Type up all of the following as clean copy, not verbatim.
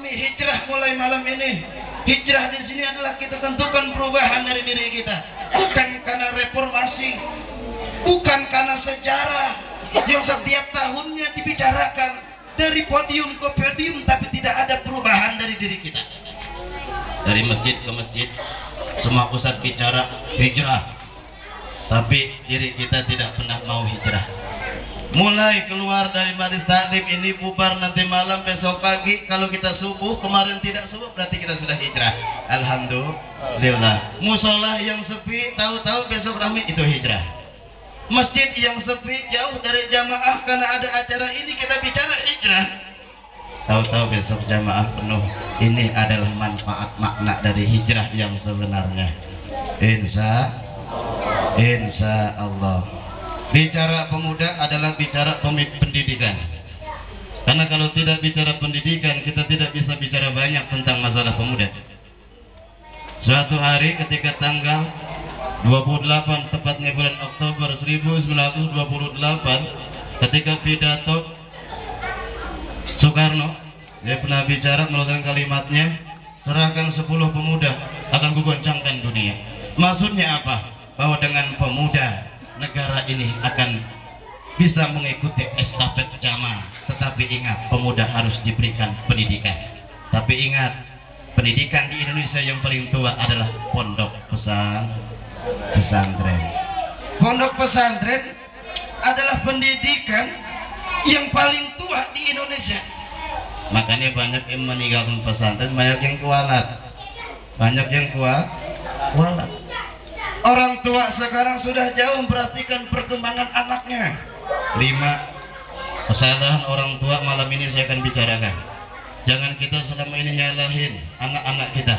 Hijrah mulai malam ini. Hijrah di sini adalah kita tentukan perubahan dari diri kita. Bukan karena reformasi, bukan karena sejarah yang setiap tahunnya dibicarakan dari podium ke podium, tapi tidak ada perubahan dari diri kita. Dari masjid ke masjid, semua ustadz bicara hijrah, tapi diri kita tidak pernah mau hijrah. Mulai keluar dari majelis taklim ini, bubar nanti malam, besok pagi. Kalau kita subuh, kemarin tidak subuh, berarti kita sudah hijrah. Alhamdulillah. Musola yang sepi, tahu-tahu besok ramai, itu hijrah. Masjid yang sepi, jauh dari jamaah karena ada acara ini, kita bicara hijrah. Tahu-tahu besok jamaah penuh. Ini adalah manfaat makna dari hijrah yang sebenarnya. Insya Allah. Bicara pemuda adalah bicara pendidikan. Karena kalau tidak bicara pendidikan, kita tidak bisa bicara banyak tentang masalah pemuda. Suatu hari ketika tanggal 28, tepatnya bulan Oktober 1928, ketika pidato Soekarno, dia pernah bicara melalui kalimatnya, serahkan 10 pemuda akan kugoncangkan dunia. Maksudnya apa? Bahwa dengan pemuda negara ini akan bisa mengikuti estafet zaman. Tetapi ingat, pemuda harus diberikan pendidikan. Tapi ingat, pendidikan di Indonesia yang paling tua adalah pondok pesantren. Pondok pesantren adalah pendidikan yang paling tua di Indonesia. Makanya banyak yang meninggalkan pesantren, banyak yang kualat. Orang tua sekarang sudah jauh memperhatikan perkembangan anaknya. 5 kesalahan orang tua malam ini saya akan bicarakan. Jangan kita selama ini nyalahin anak-anak kita.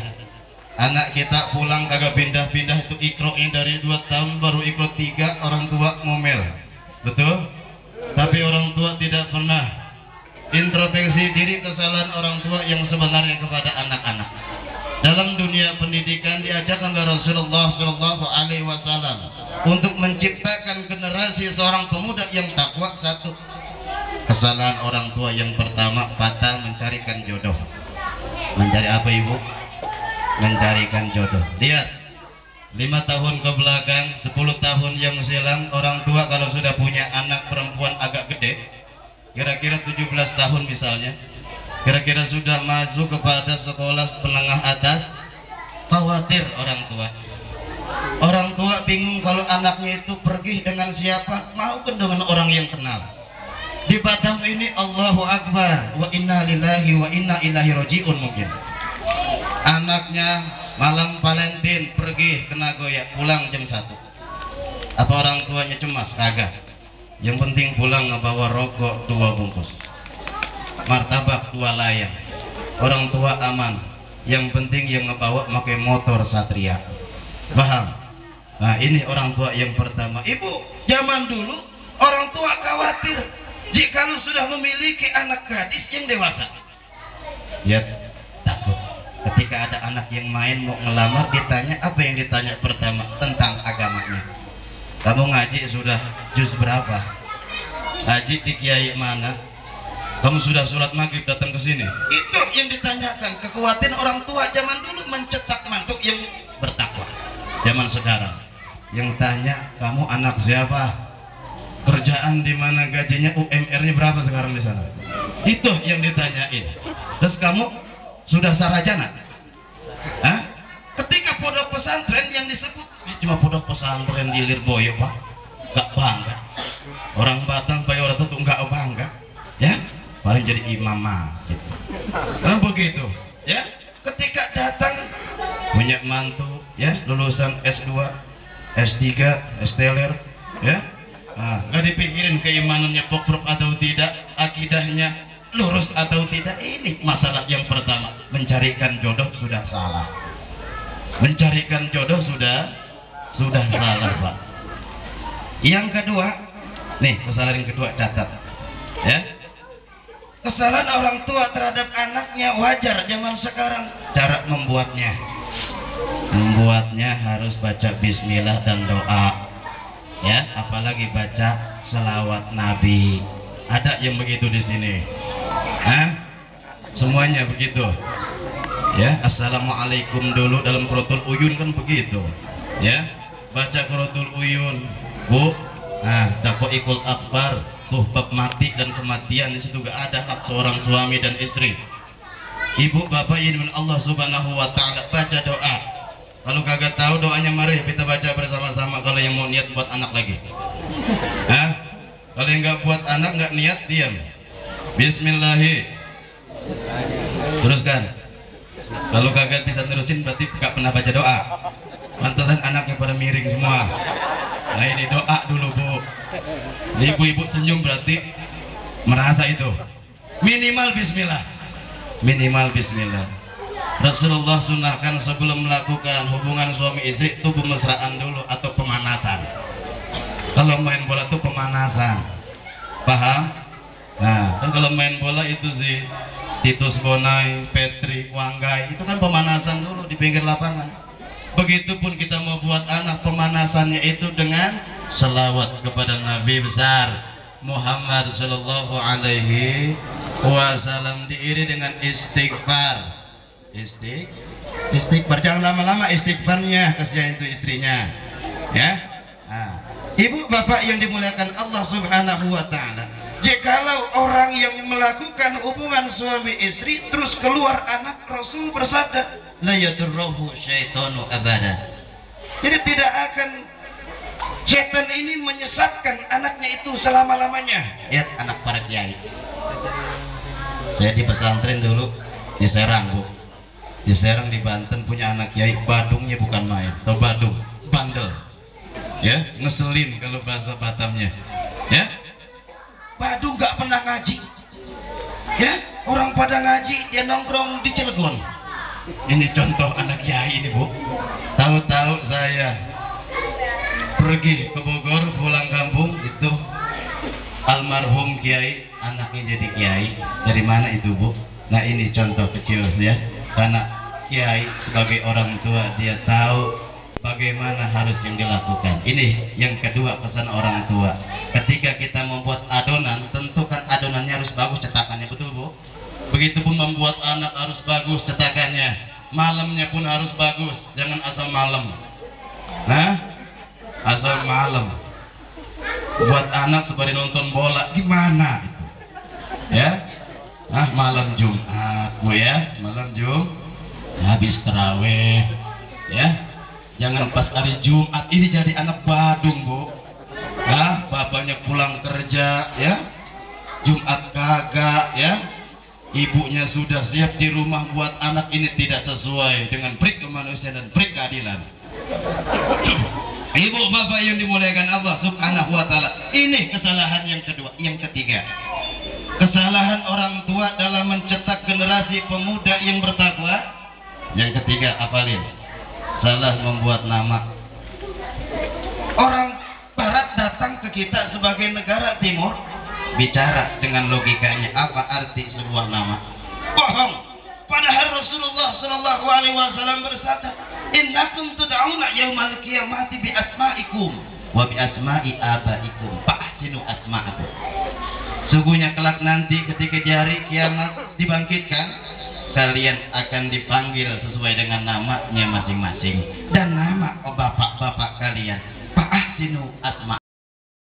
Anak kita pulang kagak pindah-pindah, itu ikro'nya dari 2 tahun baru ikro 3, orang tua ngomel. Betul? Tapi orang tua tidak pernah introspeksi diri kesalahan orang tua yang sebenarnya kepada anak-anak. Dalam dunia pendidikan diajarkan oleh Rasulullah SAW untuk menciptakan generasi seorang pemuda yang takwa. 1, kesalahan orang tua yang pertama fatal, mencarikan jodoh. Mencari apa ibu? Mencarikan jodoh. Lihat, 5 tahun ke belakang, 10 tahun yang silam, orang tua kalau sudah punya anak perempuan agak gede, kira-kira 17 tahun misalnya, kira-kira sudah maju kepada sekolah menengah atas, khawatir orang tua. Orang tua bingung kalau anaknya itu pergi dengan siapa, mau ke dengan orang yang kenal. Di Batam ini Allahu Akbar, wa inna lillahi wa inna ilaihi rajiun mungkin. Anaknya malam Valentine pergi ke Nagoya, pulang jam 1. Apa orang tuanya cemas? Kagak. Yang penting pulang ngebawa rokok 2 bungkus. Martabak 2 layang, orang tua aman. Yang penting yang ngebawa pakai motor Satria. Paham? Nah, ini orang tua yang pertama. Ibu, zaman dulu orang tua khawatir jika sudah memiliki anak gadis yang dewasa. Ya, takut. Ketika ada anak yang main mau ngelamar, ditanya apa yang ditanya pertama? Tentang agamanya. Kamu ngaji sudah juz berapa? Ngaji di kiai mana? Kamu sudah sholat maghrib datang ke sini? Itu yang ditanyakan. Kekhawatiran orang tua zaman dulu mencetak mantuk yang bertakwa. Zaman sekarang yang tanya, kamu anak siapa? Kerjaan di mana, gajinya, UMR-nya berapa sekarang di sana? Itu yang ditanyain. Terus kamu sudah sarjana? Hah? Ketika pondok pesantren yang disebut cuma pondok pesantren di Lirboyo, Pak, gak bangga. Orang Batam, Bayora itu gak bangga, ya? Paling jadi imam masjid. Nah begitu, ya. Ketika datang punya mantu, ya, lulusan S2, S3, S-teler, ya. Nah, nggak dipikirin keimanannya pokok atau tidak, akidahnya lurus atau tidak. Ini masalah yang pertama. Mencarikan jodoh sudah salah. Mencarikan jodoh sudah salah, Pak. Yang kedua, nih kesalahan yang kedua, catat, ya. Kesalahan orang tua terhadap anaknya wajar zaman sekarang. Cara membuatnya harus baca bismillah dan doa, ya, apalagi baca selawat Nabi. Ada yang begitu di sini? Hah? semuanya begitu. Ya, assalamualaikum dulu dalam Quratul Uyun kan begitu. Ya, baca Quratul Uyun, Bu. Nah, Daqaiqul Akbar, tuh bab mati dan kematian, di situ gak ada hak seorang suami dan istri. Ibu bapak yang dimana Allah Subhanahu wa taala, baca doa. Kalau kagak tahu doanya, mari kita baca bersama-sama kalau yang mau niat buat anak lagi. Hah? Kalau yang nggak buat anak, nggak niat, diam. Bismillahirrahmanirrahim. Teruskan. Kalau kagak bisa terusin berarti nggak pernah baca doa. Pantasan anaknya pada miring semua. Nah ini doa dulu, Bu. Ibu-ibu senyum berarti merasa itu. Minimal bismillah. Minimal bismillah. Rasulullah sunahkan sebelum melakukan hubungan suami istri itu pemesraan dulu atau pemanasan. Kalau main bola itu pemanasan, paham? Nah, kan kalau main bola itu sih Titus Bonai, Petri, Wanggai, itu kan pemanasan dulu di pinggir lapangan. Begitupun kita mau buat anak, pemanasannya itu dengan selawat kepada Nabi besar Muhammad Sallallahu Alaihi Wasallam, diiringi dengan istighfar. Istighfar, jangan lama-lama istighfarnya, kasihan itu istrinya. Ya. Nah, ibu bapak yang dimuliakan Allah Subhanahu wa taala, jikalau orang yang melakukan hubungan suami istri terus keluar anak, Rasul bersabda, la yadurruhu syaitanu abada. Jadi tidak akan setan ini menyesatkan anaknya itu selama-lamanya. Lihat anak para kiai. Saya di pesantren dulu di Serang, Bu. Di Serang di Banten punya anak kiai, badungnya bukan main, atau badung, bandel. Ya, ngeselin kalau bahasa Batamnya. Ya, badung nggak pernah ngaji. Ya, orang pada ngaji, dia nongkrong di Cilegon. Ini contoh anak kiai ini, Bu. Tahu-tahu saya pergi ke Bogor, pulang kampung, itu almarhum kiai, anaknya jadi kiai. Dari mana itu, Bu? Nah ini contoh kecil ya. Karena kiai sebagai orang tua, dia tahu bagaimana harus yang dilakukan. Ini yang kedua, pesan orang tua. Ketika kita membuat adonan, tentukan adonannya harus bagus cetakannya, betul, Bu? Begitupun membuat anak harus bagus cetakannya. Malamnya pun harus bagus, jangan asal malam. Nah, asal malam. Buat anak seperti nonton bola, gimana itu? Ya, malam Jumat, Bu ya, malam Jumat, habis taraweh, ya. Jangan pas hari Jumat ini jadi anak badung, Bu. Bapaknya pulang kerja, ya. Jumat kagak, ya. Ibunya sudah siap di rumah buat anak ini tidak sesuai dengan prik kemanusiaan dan prik keadilan. Ibu bapak yang dimuliakan Allah Subhanahu wa taala, ini kesalahan yang kedua. Yang ketiga, kesalahan orang tua dalam mencetak generasi pemuda yang bertakwa. Yang ketiga, apalin? Salah membuat nama. Orang barat datang ke kita sebagai negara timur, bicara dengan logikanya, apa arti sebuah nama? Bohong. Padahal Rasulullah Sallallahu Alaihi Wasallam bersabda, innakum tud'auna yaumal qiyamati bi asma'ikum wa bi asma'i abaikum fahsinu asma'akum. Sungguhnya kelak nanti ketika di hari kiamat dibangkitkan, kalian akan dipanggil sesuai dengan namanya masing-masing dan nama bapak-bapak kalian. Fahsinu asma'